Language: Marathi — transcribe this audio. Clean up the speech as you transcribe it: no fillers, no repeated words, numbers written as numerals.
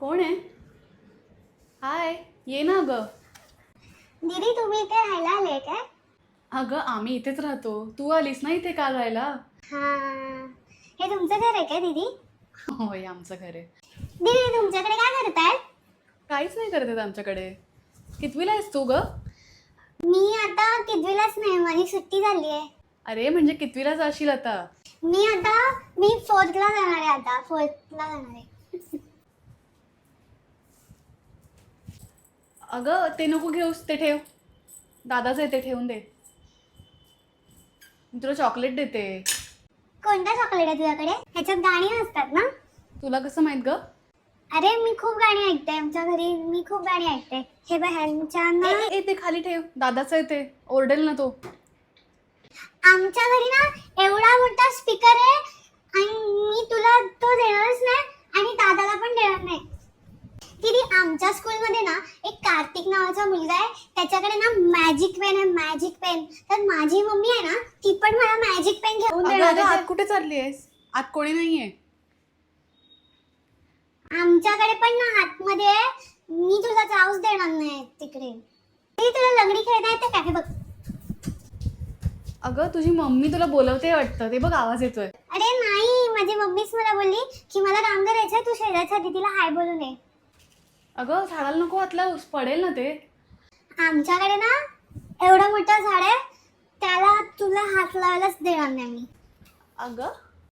कोण आहे? हाय, ये ना अगं. दीदी तुम्ही इथे राहायला आले काय? अगं आम्ही इथेच राहतो. तू आलीस ना इथे काल राहायला? हा, हे तुमचं घर आहे काय दीदी? होय, आमचं घर आहे. दीदी तुमच्याकडे काय करताय? काहीच नाही करत आहेत आमच्याकडे. कितवीला आहेस तू ग? मी आता कितवीलाच नाही, माझी सुट्टी झाली आहे. अरे म्हणजे कितवीला जाशील आता? मी फोर्थला जाणार आहे, आता फोर्थला जाणार आहे. अगं ते नको घेऊस, ते ठेव. दादाच आहे ते ठेवून दे. मी तुला चॉकलेट देते. कोणता चॉकलेट आहे तुझ्याकडे? ह्याच्यात गाणी असतात ना? तुला कसं माहित ग? अरे मी खूप गाणी ऐकते, आमच्या घरी मी खूप गाणी ऐकते. हे बघ ह्यांच्या ना, ए ते खाली ठेव. दादाचं आहे ते. ओरडेल ना तो. आमच्या घरी ना एवढा मोठा स्पीकर आहे आणि मी तुला तो देणारच नाही आणि दादाला पण देणार नाही. दीदी आमच्या स्कूलमध्ये ना एक कार्तिक नावाचा मुलगा आहे, त्याच्याकडे ना मॅजिक पेन आहे, मॅजिक पेन. तर माझी मम्मी आहे ना, ती पण मला मॅजिक पेन घेऊन अगं देणार अगं आहे. आत कुठे चालली आहेस? आत कोणी नाहीये. आमच्याकडे पण ना आतमध्ये आहे, मी तुला जाऊच देणार नाही तिकडे. दीदी तुला लंगडी खेळता येते का? हे बघ. अगं तुझी मम्मी तुला बोलवते वाटतं. ते बघ आवाज येतोय. अरे नाही, माझी मम्मीच मला बोलली की मला काम करायचंय, तू शेजारच्या दीदीला हाय बोलून ये. अगं झाडाला नको हात लावूस, पडेल ना ते. आमच्याकडे ना एवढं मोठं झाड आहे, त्याला तुला हात लावायलाच देणार नाही मी. अगं